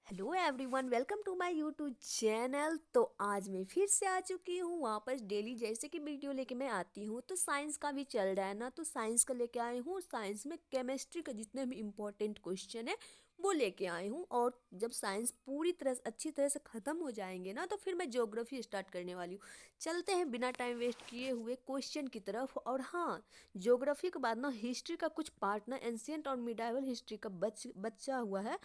Hello everyone, welcome to my YouTube channel. तो आज मैं फिर से आ चुकी हूँ वापस। डेली जैसे कि वीडियो लेके मैं आती हूँ, तो साइंस का भी चल रहा है ना, तो साइंस का लेके आई हूँ। साइंस में केमिस्ट्री का जितने भी इम्पोर्टेंट क्वेश्चन है वो लेके आई हूँ। और जब साइंस पूरी तरह से अच्छी तरह से ख़त्म हो जाएंगे ना, तो फिर मैं ज्योग्राफी स्टार्ट करने वाली हूँ। चलते हैं बिना टाइम वेस्ट किए हुए क्वेश्चन की तरफ। और हाँ, ज्योग्राफी के बाद ना हिस्ट्री का कुछ पार्ट ना एंशियंट और मिडाइवल हिस्ट्री का बचा हुआ है।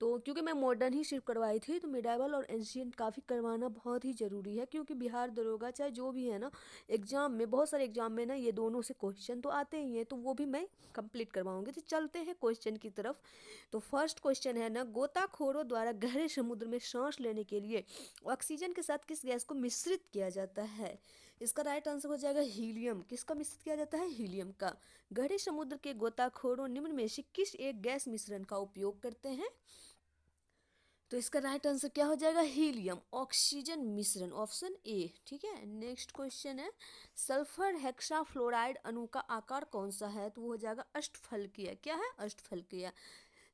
तो क्योंकि मैं मॉडर्न ही शिफ्ट करवाई थी, तो मिडाइवल और एंशियंट काफ़ी करवाना बहुत ही ज़रूरी है, क्योंकि बिहार दरोगा चाहे जो भी है ना, एग्जाम में बहुत सारे एग्जाम में ना ये दोनों से क्वेश्चन तो आते ही हैं, तो वो भी मैं कंप्लीट करवाऊंगी। तो चलते हैं क्वेश्चन की तरफ। तो फर्स्ट क्वेश्चन है ना, गोताखोरों द्वारा गहरे समुद्र में सांस लेने के लिए ऑक्सीजन के साथ किस गैस को मिश्रित किया जाता है? इसका राइट आंसर हो जाएगा हीलियम। किसका मिश्रित किया जाता है? हीलियम का। गहरे समुद्र के गोताखोरों निम्न में से किस एक गैस मिश्रण का उपयोग करते हैं? तो इसका राइट आंसर क्या हो जाएगा? हीलियम ऑक्सीजन मिश्रण, ऑप्शन ए। ठीक है, नेक्स्ट क्वेश्चन है, सल्फर हेक्साफ्लोराइड अणु का आकार कौन सा है? तो वो हो जाएगा अष्टफलकीय। क्या है? अष्टफलकीय।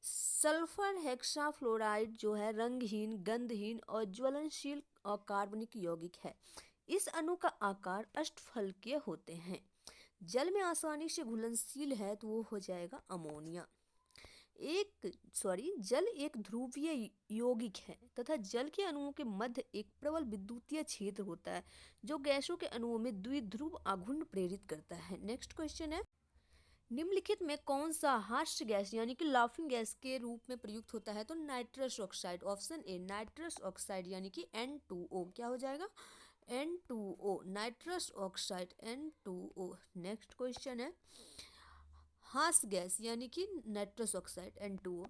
सल्फर हेक्साफ्लोराइड जो है रंगहीन, गंधहीन और ज्वलनशील और कार्बनिक यौगिक है। इस अणु का आकार अष्टफलकीय होते हैं। जल में आसानी से घुलनशील है, तो वो हो जाएगा अमोनिया। जल एक ध्रुवीय यौगिक है तथा जल के अणुओं के मध्य एक प्रबल विद्युतीय क्षेत्र होता है, जो गैसों के अणुओं में द्विध्रुव आघूर्ण प्रेरित करता है। नेक्स्ट क्वेश्चन है, निम्नलिखित में कौन सा हास्य गैस यानी कि लाफिंग गैस के रूप में प्रयुक्त होता है? तो nitrous oxide, option A. Nitrous oxide यानी कि N2O। क्या हो जाएगा? N2O, nitrous oxide N2O। Next question है, हास्य गैस यानी कि नाइट्रस ऑक्साइड N2O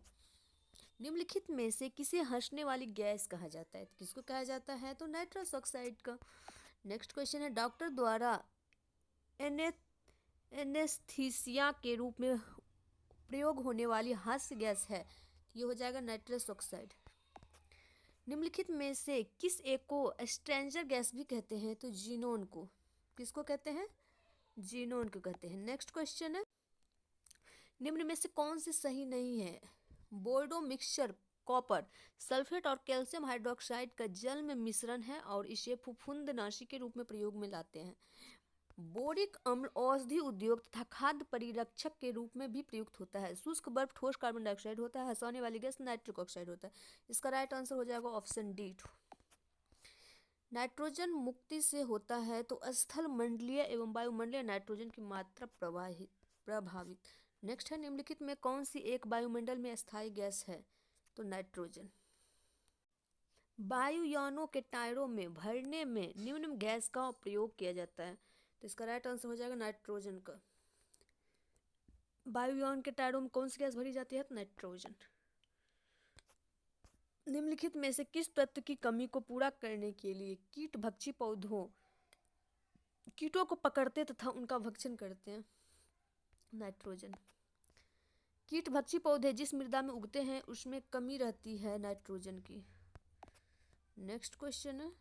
निम्नलिखित में से किसे हंसने वाली गैस कहा जाता है? किसको कहा जाता है? तो नाइट्रस ऑक्साइड का। नेक्स्ट क्वेश्चन है, डॉक्टर द्वारा एने एनेस्थीसिया के रूप में प्रयोग होने वाली हास्य गैस है? ये हो जाएगा नाइट्रस ऑक्साइड। निम्नलिखित में से किस एक को स्ट्रेंजर गैस भी कहते हैं? तो जीनोन को। किसको कहते हैं? जीनोन को कहते हैं। नेक्स्ट क्वेश्चन है, निम्न में से कौन सी सही नहीं है? बोर्डो मिक्सचर कॉपर सल्फेट और कैल्शियम हाइड्रोक्साइड का जल में मिश्रण है और इसे फफूंदनाशी के रूप में प्रयोग में लाते हैं। बोरिक अम्ल औषधि उद्योग तथा खाद्य परिरक्षक के रूप में भी प्रयुक्त होता है। शुष्क बर्फ ठोस कार्बन डाइऑक्साइड होता है। हंसाने वाली गैस नाइट्रिक ऑक्साइड होता है। इसका राइट आंसर हो जाएगा ऑप्शन डी। नाइट्रोजन मुक्ति से होता है, तो स्थल मंडलीय एवं वायुमंडलीय नाइट्रोजन की मात्रा प्रभावित। नेक्स्ट है, निम्नलिखित में कौन सी एक वायुमंडल में स्थायी गैस है? तो नाइट्रोजन। वायुयानों के टायरों में भरने में निम्न गैस का प्रयोग किया जाता है, तो इसका राइट आंसर हो जाएगा नाइट्रोजन का। वायुयान के टायरों में कौन सी गैस भरी जाती है? तो नाइट्रोजन। निम्नलिखित में से किस तत्व की कमी को पूरा करने के लिए कीट भक्षी पौधों कीटों को पकड़ते तथा उनका भक्षण करते हैं? नाइट्रोजन। कीट भक्षी पौधे जिस मृदा में उगते हैं उसमें कमी रहती है नाइट्रोजन की। नेक्स्ट क्वेश्चन है,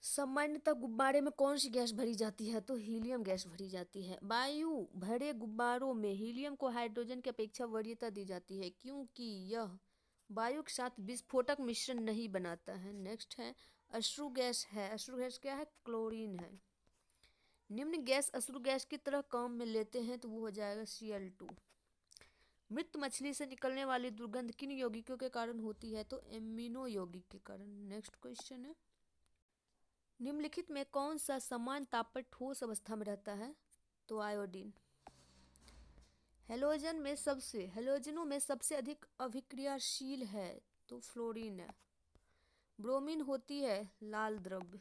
सामान्यतः गुब्बारे में कौन सी गैस भरी जाती है? तो हीलियम गैस भरी जाती है। वायु भरे गुब्बारों में हीलियम को हाइड्रोजन की अपेक्षा वरीयता दी जाती है, क्योंकि यह वायु के साथ विस्फोटक मिश्रण नहीं बनाता है। नेक्स्ट है, अश्रु गैस है। अश्रु गैस क्या है? क्लोरीन है। निम्न गैस अश्रु गैस की तरह काम में लेते हैं, तो वो हो जाएगा Cl2। मृत मछली से निकलने वाली दुर्गंध किन यौगिकों के कारण होती है? तो एमिनो यौगिक के कारण। नेक्स्ट क्वेश्चन है, निम्नलिखित में कौन सा समान ताप पर ठोस अवस्था में रहता है? तो आयोडीन। हेलोजनों में सबसे अधिक अभिक्रियाशील है, तो फ्लोरीन है। ब्रोमीन होती है लाल द्रव्य।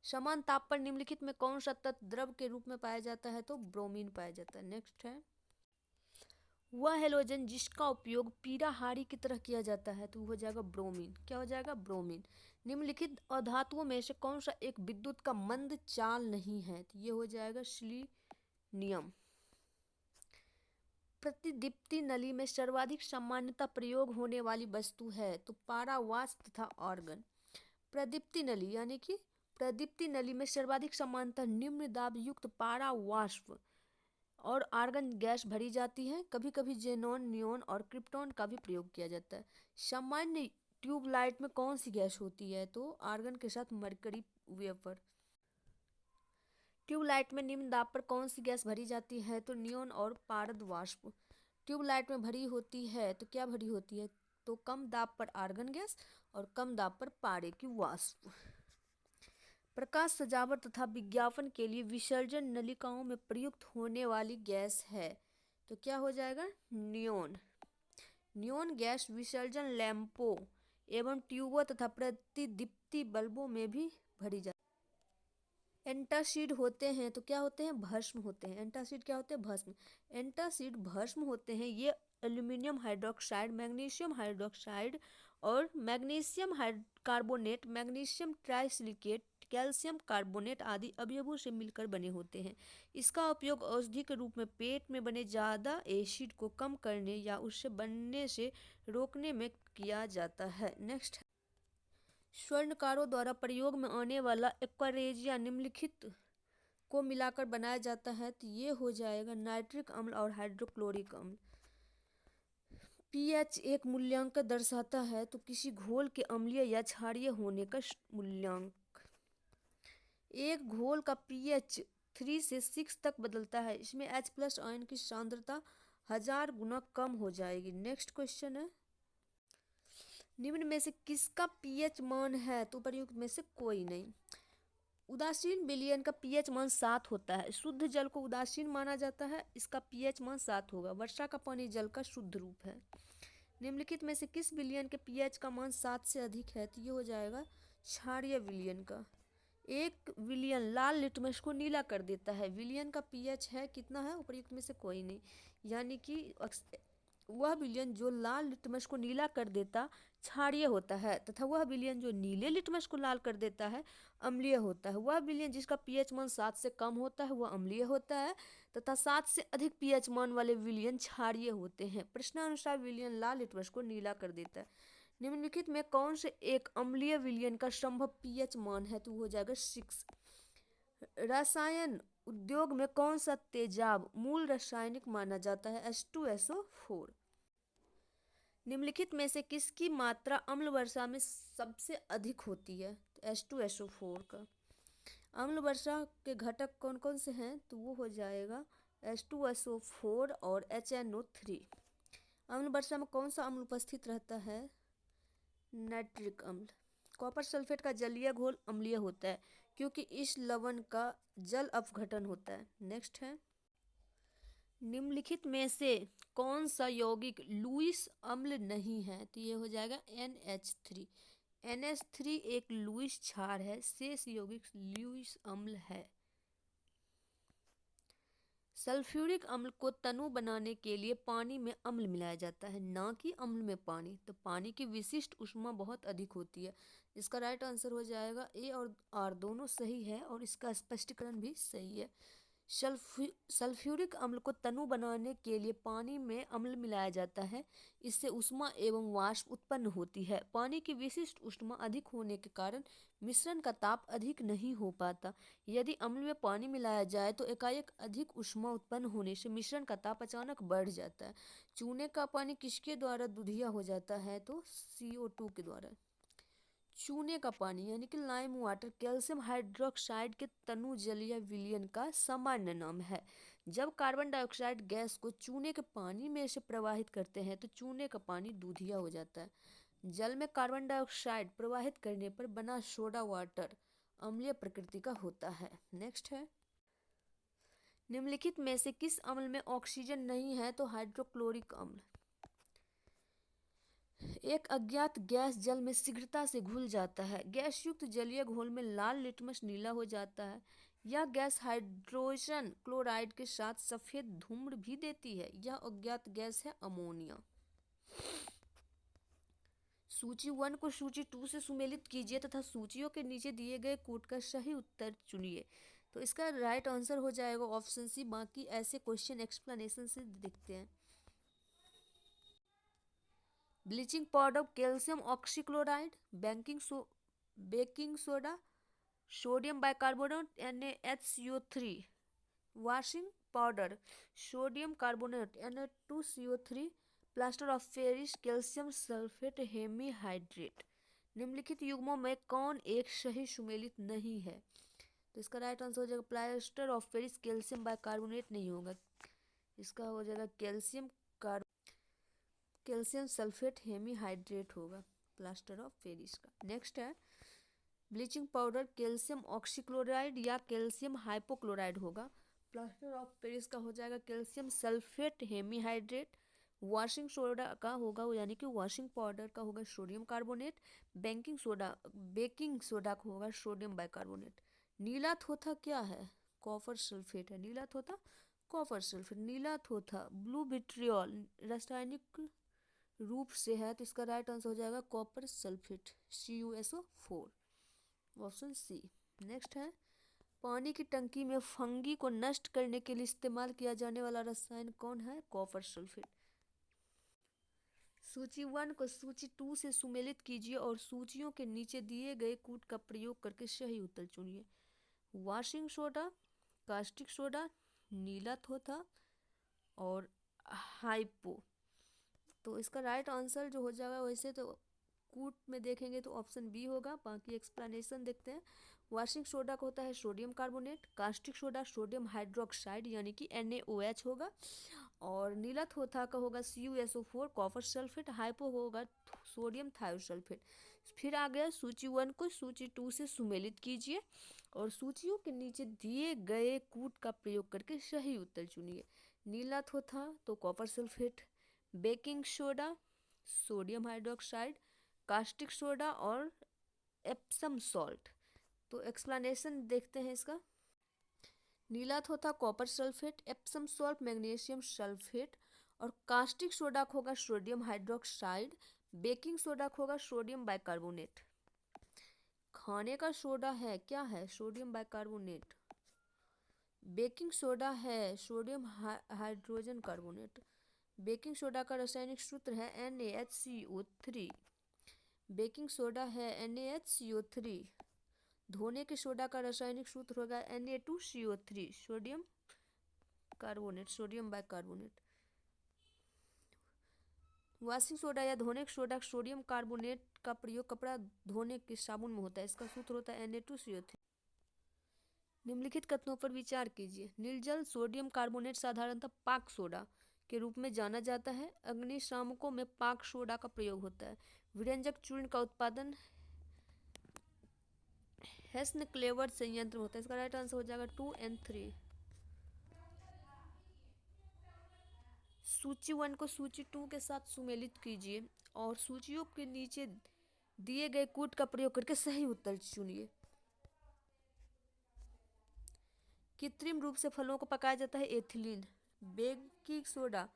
समान ताप पर निम्नलिखित में कौन सा तत्व द्रव के रूप में पाया जाता है? तो ब्रोमीन पाया जाता है। नेक्स्ट है, वह हेलोजन जिसका उपयोग पीराहारी की तरह किया जाता है, तो वो हो जाएगा ब्रोमीन। क्या हो जाएगा? ब्रोमीन। निम्नलिखित अधातुओं में से कौन सा एक विद्युत का मंद चाल नहीं है? तो ये हो जाएगा सिलीनियम। प्रतिदीप्ति नली में सर्वाधिक सामान्यतः प्रयोग होने वाली वस्तु है, तो पारावाष्प तथा आर्गन। प्रदीप्ति नली यानी कि प्रदीप्ति नली में सर्वाधिक सामान्यतः निम्न दाब युक्त पारावाष्प और आर्गन गैस भरी जाती है। कभी कभी जेनॉन, नियोन और क्रिप्टॉन का भी प्रयोग किया जाता है। सामान्य ट्यूबलाइट में कौन सी गैस होती है? तो आर्गन के साथ मरकरी वेपर। ट्यूबलाइट में निम्न दाब पर कौन सी गैस भरी जाती है? तो नियोन और पारद वाष्प। ट्यूबलाइट में भरी होती है तो क्या भरी होती है? तो कम दाब पर आर्गन गैस और कम दाब पर पारे की वाष्प। प्रकाश सजावट तथा विज्ञापन के लिए विसर्जन नलिकाओं में प्रयुक्त होने वाली गैस है। तो क्या हो जाएगा? नियोन। नियोन गैस विसर्जन लैंपों एवं ट्यूबों तथा प्रतिदीप्ति बल्बों में भी भरी जाती है। एंटासिड होते हैं तो क्या होते हैं? भस्म होते हैं। एंटासिड क्या होते हैं? भस्म। एंटासिड भस्म होते हैं। ये एल्यूमिनियम हाइड्रोक्साइड, मैग्नीशियम हाइड्रोक्साइड और magnesium carbonate, magnesium trisilicate, calcium carbonate आदि अवयवों से मिलकर बने होते हैं। इसका उपयोग औषधि के रूप में पेट में बने ज़्यादा एसिड को कम करने या उससे बनने से रोकने में किया जाता है। नेक्स्ट, स्वर्णकारों द्वारा प्रयोग में आने वाला एक्वारेजिया निम्नलिखित को मिलाकर बनाया जाता है। तो ये हो जाएगा नाइट्रिक अम्ल और हाइड्रोक्लोरिक अम्ल। पीएच एक मूल्यांक दर्शाता है तो किसी घोल के अम्लीय या क्षारीय होने का मूल्यांक। एक घोल का पीएच 3 से 6 तक बदलता है। इसमें H+ आयन की सांद्रता 1000 गुना कम हो जाएगी। नेक्स्ट क्वेश्चन है, निम्न में से किसका पीएच मान है? तो उपर्युक्त में से कोई नहीं। उदासीन विलयन का पीएच मान 7 होता है। शुद्ध जल को उदासीन माना जाता है, इसका पीएच मान 7 होगा। वर्षा का पानी जल का शुद्ध रूप है। निम्नलिखित में से किस विलयन के पीएच का मान 7 से अधिक है? तो ये हो जाएगा क्षारीय विलयन का। एक विलयन लाल लिटमस को नीला कर देता है। विलयन का पीएच है कितना है? उपर्युक्त में से कोई नहीं। यानी कि वह विलयन जो लाल लिटमस को नीला कर देता क्षारीय होता है तथा वह विलयन जो नीले लिटमस को लाल कर देता है अम्लीय होता है। वह विलयन जिसका पीएच मान 7 से कम होता है वह अम्लीय होता है तथा 7 से अधिक पीएच मान वाले विलयन क्षारीय होते हैं। प्रश्नानुसार विलयन लाल लिटमस को नीला कर देता है। निम्नलिखित में कौन से एक अम्लीय विलयन का संभव पीएच मान है? तो हो जाएगा 6। रसायन उद्योग में कौन सा तेजाब मूल रासायनिक माना जाता है? H2SO4। निम्नलिखित में से किसकी मात्रा अम्ल वर्षा में सबसे अधिक होती है? तो H2SO4 का। अम्ल वर्षा के घटक कौन कौन से हैं? तो वो हो जाएगा H2SO4 और HNO3। अम्ल वर्षा में कौन सा अम्ल उपस्थित रहता है? नाइट्रिक अम्ल। कॉपर सल्फेट का जलीय घोल अम्लीय होता है क्योंकि इस लवण का जल अपघटन होता है। नेक्स्ट है, निम्नलिखित में से कौन सा यौगिक लुईस अम्ल नहीं है? तो ये हो जाएगा NH3। NH3 एक लुईस क्षार है, शेष यौगिक लुईस अम्ल है। सल्फ्यूरिक अम्ल को तनु बनाने के लिए पानी में अम्ल मिलाया जाता है, ना कि अम्ल में पानी। तो पानी की विशिष्ट ऊष्मा बहुत अधिक होती है। इसका राइट आंसर हो जाएगा ए और आर दोनों सही है और इसका स्पष्टीकरण भी सही है। सल्फ्यूरिक अम्ल को तनु बनाने के लिए पानी में अम्ल मिलाया जाता है, इससे ऊष्मा एवं वाष्प उत्पन्न होती है। पानी की विशिष्ट ऊष्मा अधिक होने के कारण मिश्रण का ताप अधिक नहीं हो पाता। यदि अम्ल में पानी मिलाया जाए तो एकाएक अधिक ऊष्मा उत्पन्न होने से मिश्रण का ताप अचानक बढ़ जाता है। चूने का पानी किसके द्वारा दूधिया हो जाता है? तो CO2 के द्वारा। चूने का पानी यानी कि लाइम वाटर कैल्शियम हाइड्रोक्साइड के तनु जलीय विलयन का सामान्य नाम है। जब कार्बन डाइऑक्साइड गैस को चूने के पानी में से प्रवाहित करते हैं तो चूने का पानी दूधिया हो जाता है। जल में कार्बन डाइऑक्साइड प्रवाहित करने पर बना सोडा वाटर अम्लीय प्रकृति का होता है। नेक्स्ट है, निम्नलिखित में से किस अम्ल में ऑक्सीजन नहीं है? तो हाइड्रोक्लोरिक अम्ल। एक अज्ञात गैस जल में शीघ्रता से घुल जाता है। गैस युक्त जलीय घोल में लाल लिटमस नीला हो जाता है। यह गैस हाइड्रोजन क्लोराइड के साथ सफेद धूम्र भी देती है। यह अज्ञात गैस है अमोनिया। सूची 1 को सूची 2 से सुमेलित कीजिए तथा सूचियों के नीचे दिए गए कोड का सही उत्तर चुनिए। तो इसका राइट आंसर हो जाएगा ऑप्शन सी। बाकी ऐसे क्वेश्चन एक्सप्लेनेशन से दिखते हैं। Bleaching powder, calcium oxychloride, baking soda, sodium bicarbonate NaHCO3, washing powder, sodium carbonate Na2CO3, plaster of Paris, calcium sulphate, hemihydrate. निम्नलिखित युग्मों में कौन एक सही सुमेलित नहीं है? तो इसका राइट आंसर हो जाएगा plaster of Paris calcium bicarbonate नहीं होगा, इसका हो जाएगा कैल्शियम सल्फेट हेमीहाइड्रेट होगा प्लास्टर ऑफ पेरिस का। नेक्स्ट है ब्लीचिंग पाउडर कैल्शियम ऑक्सीक्लोराइड या कैल्शियम हाइपोक्लोराइड होगा। प्लास्टर ऑफ पेरिस का हो जाएगा calcium sulphate hemihydrate. Washing soda का होगा यानी कि वॉशिंग पाउडर का होगा सोडियम कार्बोनेट। बेकिंग सोडा का होगा सोडियम बाइकार्बोनेट। नीला थोथा क्या है? कॉपर सल्फेट है नीला थोथा, कॉपर सल्फेट। नीला थोथा ब्लू विट्रियोल रासायनिक रूप से है, तो इसका राइट आंसर हो जाएगा copper sulphate CuSO4, option C. Next है पानी की टंकी में फंगी को नष्ट करने के लिए इस्तेमाल किया जाने वाला रसायन कौन है? Copper sulphate. सूची 1 को सूची 2 से सुमेलित कीजिए और सूचियों के नीचे दिए गए कूट का प्रयोग करके सही उत्तर चुनिए। वॉशिंग सोडा, कास्टिक सोडा, नीला थोथा और हाइपो। तो इसका राइट आंसर जो हो जाएगा, वैसे तो कूट में देखेंगे तो ऑप्शन बी होगा, बाकी एक्सप्लेनेशन देखते हैं। वॉशिंग सोडा का होता है sodium carbonate, caustic soda sodium hydroxide यानी कि NaOH होगा, और नीला थोथा का होगा CuSO4 कॉपर सल्फेट, हाइपो होगा सोडियम थायोसल्फेट। फिर आ गया सूची 1 को सूची 2 से सुमेलित कीजिए और सूचियों के नीचे दिए गए कूट का प्रयोग करके सही उत्तर चुनिए। नीला थोथा तो copper sulphate, baking soda sodium hydroxide, caustic soda और एप्सम सॉल्ट। तो एक्सप्लेनेशन देखते हैं इसका। नीला थोथा copper sulphate, Epsom salt magnesium sulphate, और कास्टिक सोडा को होगा सोडियम हाइड्रोक्साइड, बेकिंग सोडा को होगा सोडियम बाइकार्बोनेट। खाने का सोडा है क्या है? Sodium bicarbonate. बेकिंग सोडा है sodium hydrogen carbonate. Baking soda का रासायनिक सूत्र है NaHCO3। बेकिंग सोडा है NaHCO3। धोने के सोडा का रासायनिक सूत्र होगा Na2CO3 sodium carbonate, sodium bicarbonate. Washing soda या धोने के सोडा सोडियम कार्बोनेट का प्रयोग कपड़ा धोने के साबुन में होता है, इसका सूत्र होता है Na2CO3। निम्नलिखित कथनों पर विचार कीजिए। निर्जल सोडियम कार्बोनेट साधारणतः पाक सोडा के रूप में जाना जाता है। अग्निशामकों में पाक सोडा का प्रयोग होता है। विरंजक चूर्ण का उत्पादन हेस्न क्लेवर संयंत्र होता है, इसका राइट आंसर हो जाएगा 2 and 3। सूची 1 को सूची 2 के साथ सुमेलित कीजिए और सूचियों के नीचे दिए गए कूट का प्रयोग करके सही उत्तर चुनिए। कृत्रिम रूप से फलों को पकाया जाता है ethylene. Baking soda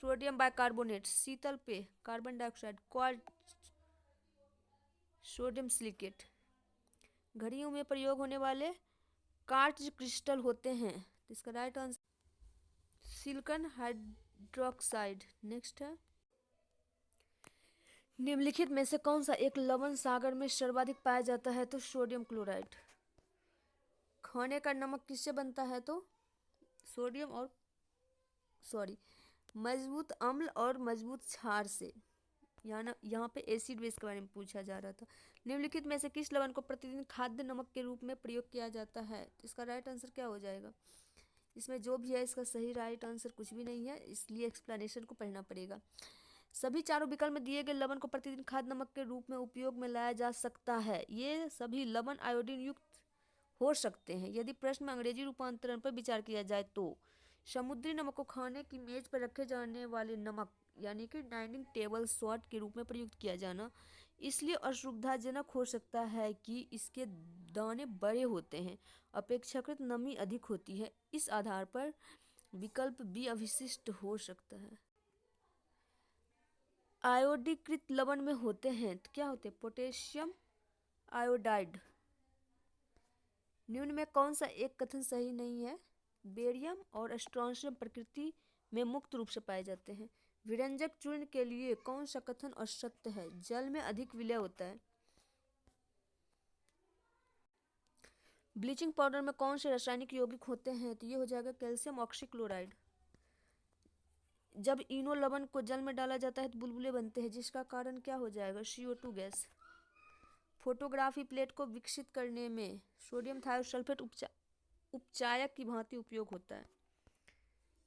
sodium bicarbonate, शीतल पेय carbon dioxide, quartz sodium silicate. घड़ियों में प्रयोग होने वाले क्वार्ट्ज क्रिस्टल होते हैं, इसका right answer silicon hydroxide. Next है निम्नलिखित में से कौन सा एक लवण सागर में सर्वाधिक पाया जाता है? तो सोडियम क्लोराइड। खाने का नमक किससे बनता है? तो सोडियम और मजबूत अम्ल और मजबूत क्षार से। यहाँ पे एसिड बेस के बारे में पूछा जा रहा था। निम्नलिखित में से किस लवण को प्रतिदिन खाद्य नमक के रूप में प्रयोग किया जाता है? इसका राइट आंसर क्या हो जाएगा? इसमें जो भी है इसका सही राइट आंसर कुछ भी नहीं है, इसलिए एक्सप्लेनेशन को पढ़ना पड़ेगा। सभी चारों विकल्प में दिए गए लवण को प्रतिदिन खाद्य नमक के रूप में उपयोग में लाया जा सकता है। ये सभी लवण आयोडीन युक्त हो सकते हैं। यदि प्रश्न में अंग्रेजी रूपांतरण पर विचार किया जाए तो समुद्री नमक को खाने की मेज पर रखे जाने वाले नमक यानी कि डाइनिंग टेबल सॉल्ट के रूप में प्रयुक्त किया जाना इसलिए असुविधाजनक हो सकता है कि इसके दाने बड़े होते हैं, अपेक्षाकृत नमी अधिक होती है। इस आधार पर विकल्प बी अविशिष्ट हो सकता है। आयोडीकृत लवण में होते हैं तो क्या होते हैं? Potassium iodide. निम्न में कौन सा एक कथन सही नहीं है? बेरियम और स्ट्रोंशियम प्रकृति में मुक्त रूप से पाए जाते हैं। विरंजक चूर्ण के लिए कौन सा कथन असत्य है? जल में अधिक विलय होता है। ब्लीचिंग पाउडर में कौन से रासायनिक यौगिक होते हैं? तो ये हो जाएगा कैल्शियम ऑक्सीक्लोराइड। जब इनो लवण को जल में डाला जाता है तो बुलबुले बनते हैं, जिसका कारण क्या हो जाएगा? CO2 gas. फोटोग्राफी प्लेट को विकसित करने में सोडियम थायोसल्फेट उपचायक की भांति उपयोग होता है।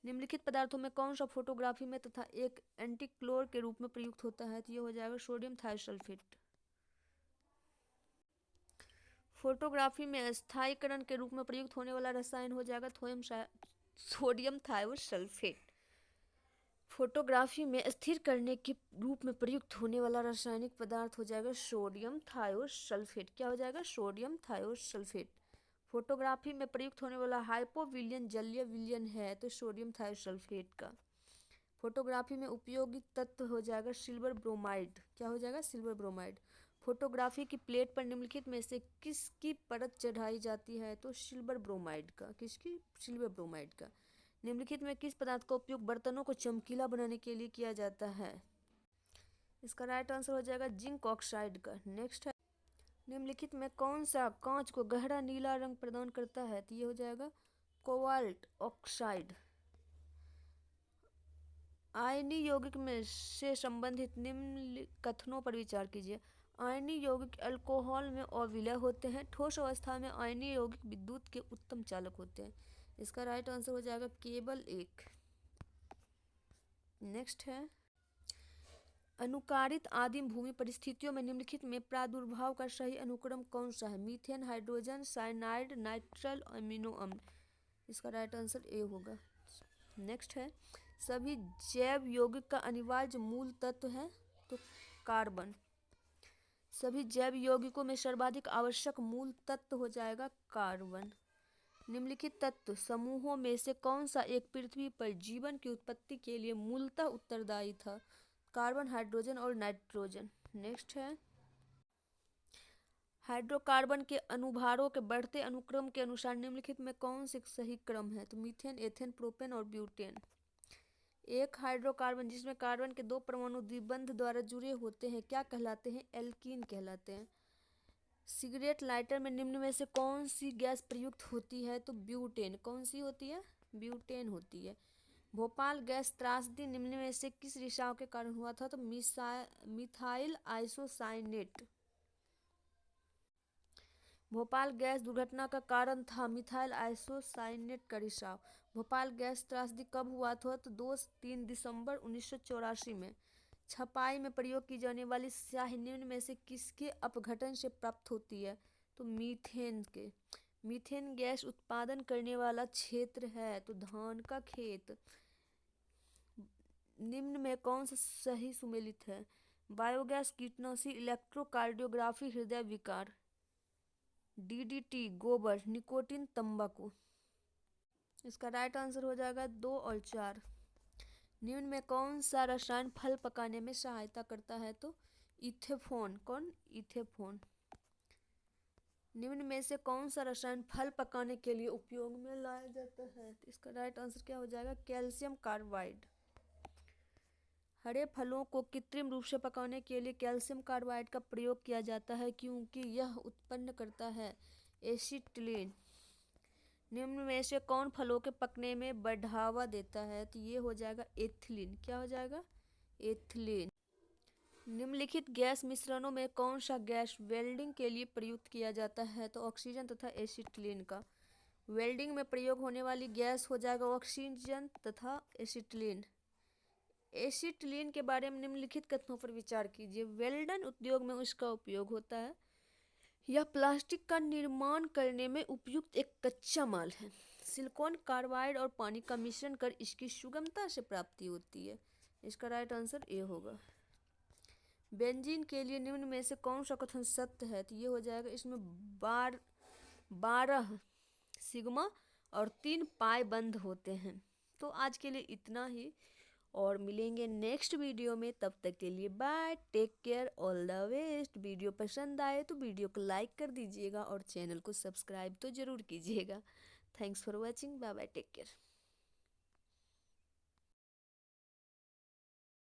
निम्नलिखित पदार्थों में कौन सा फोटोग्राफी में तथा एक एंटीक्लोर के रूप में प्रयुक्त होता है? तो ये हो जाएगा सोडियम थायोसल्फेट। फोटोग्राफी में स्थायीकरण के रूप में प्रयुक्त होने वाला रसायन हो जाएगा सोडियम थायोसल्फेट। फोटोग्राफी में स्थिर करने के रूप में प्रयुक्त होने वाला रासायनिक पदार्थ हो जाएगा सोडियम थायोसल्फेट। क्या हो जाएगा? Sodium thiosulphate. फोटोग्राफी में प्रयुक्त होने वाला हाइपोविलियन जलीय विलयन है तो सोडियम थायोसल्फेट का। फोटोग्राफी में उपयोगी तत्व हो जाएगा सिल्वर ब्रोमाइड। क्या हो जाएगा? Silver bromide. फोटोग्राफी की प्लेट पर निम्नलिखित में से किसकी परत चढ़ाई जाती है? तो सिल्वर ब्रोमाइड का। किसकी? सिल्वर ब्रोमाइड का। निम्नलिखित में किस पदार्थ का उपयोग बर्तनों को चमकीला बनाने के लिए किया जाता है? इसका राइट आंसर हो जाएगा जिंक ऑक्साइड का। नेक्स्ट है, निम्नलिखित में कौन सा कांच को गहरा नीला रंग प्रदान करता है? तो ये हो जाएगा कोबाल्ट ऑक्साइड। आयनी यौगिक में से संबंधित निम्न कथनों पर विचार कीजिए। आयनी यौगिक अल्कोहल में अविलय होते हैं। ठोस अवस्था में आयनी यौगिक विद्युत के उत्तम चालक होते हैं। इसका राइट आंसर हो जाएगा केवल एक। नेक्स्ट है, अनुकारित आदिम भूमि परिस्थितियों में निम्नलिखित में प्रादुर्भाव का सही अनुक्रम कौन सा है? Methane, hydrogen, cyanide, nitrile, amino अम्ल। इसका राइट आंसर ए होगा। नेक्स्ट है, सभी जैव यौगिक का अनिवार्य मूल तत्व है तो कार्बन। सभी जैव यौगिकों में सर्वाधिक आवश्यक मूल तत्व हो जाएगा कार्बन। निम्नलिखित तत्व समूहों में से कौन सा एक पृथ्वी पर जीवन की उत्पत्ति के लिए मूलतः उत्तरदायी था? कार्बन, हाइड्रोजन और नाइट्रोजन। नेक्स्ट है, हाइड्रोकार्बन के अनुभारों के बढ़ते अनुक्रम के अनुसार निम्नलिखित में कौन से सही क्रम है? तो मीथेन, एथेन, प्रोपेन और ब्यूटेन। एक हाइड्रोकार्बन जिसमें कार्बन के दो परमाणु द्विबंध द्वारा जुड़े होते हैं क्या कहलाते हैं? एल्कीन कहलाते हैं। सिगरेट लाइटर में निम्न में से कौन सी गैस प्रयुक्त होती है? तो ब्यूटेन। कौन सी होती है? ब्यूटेन होती है। भोपाल गैस त्रासदी निम्न में से किस रिसाव के कारण हुआ था? तो मिथाइल आइसोसाइनेट। भोपाल गैस दुर्घटना का कारण था मिथाइल आइसोसाइनेट का रिसाव। भोपाल गैस त्रासदी कब हुआ था? तो 2-3 दिसंबर 1984 में। छपाई में प्रयोग की जाने वाली स्याही निम्न में से किसके अपघटन से प्राप्त होती है? तो मीथेन के। मीथेन गैस उत्पादन करने वाला क्षेत्र है तो धान का खेत। निम्न में कौन सा सही सुमेलित है? बायोगैस, कीटनाशी, इलेक्ट्रोकार्डियोग्राफी, हृदय विकार। DDT गोबर, निकोटीन तंबाकू। इसका राइट आंसर हो जाएगा 2 और 4। निम्न में कौन सा रसायन फल पकाने में सहायता करता है? तो इथेफोन। कौन? इथेफोन। निम्न में से कौन सा रसायन फल पकाने के लिए उपयोग में लाया जाता है? तो इसका राइट आंसर क्या हो जाएगा? Calcium carbide. हरे फलों को कृत्रिम रूप से पकाने के लिए कैल्शियम कार्बाइड का प्रयोग किया जाता है क्योंकि यह उत्पन्न करता है एसिटिलीन। निम्न में से कौन फलों के पकने में बढ़ावा देता है? तो ये हो जाएगा एथिलीन। क्या हो जाएगा? एथिलीन। निम्नलिखित गैस मिश्रणों में कौन सा गैस वेल्डिंग के लिए प्रयुक्त किया जाता है? तो ऑक्सीजन तथा एसिटिलीन का। वेल्डिंग में प्रयोग होने वाली गैस हो जाएगा ऑक्सीजन तथा एसिटिलीन। एसिटिलीन के बारे में निम्नलिखित कथनों पर विचार कीजिए। वेल्डन उद्योग में उसका उपयोग होता है। यह प्लास्टिक का निर्माण करने में उपयुक्त एक कच्चा माल है। सिलिकॉन कार्बाइड और पानी का मिश्रण कर इसकी सुगमता से प्राप्ति होती है। इसका राइट आंसर ए होगा। बेंजीन के लिए निम्न में से कौन सा कथन सत्य है? तो ये हो जाएगा इसमें 12 सिग्मा और 3 पाई बंद होते हैं। तो आज के लिए इतना ही और मिलेंगे नेक्स्ट वीडियो में। तब तक के लिए bye, take care, all the best. Video पसंद आए तो वीडियो को लाइक कर दीजिएगा और चैनल को सब्सक्राइब तो ज़रूर कीजिएगा। Thanks for watching. Bye bye, take care.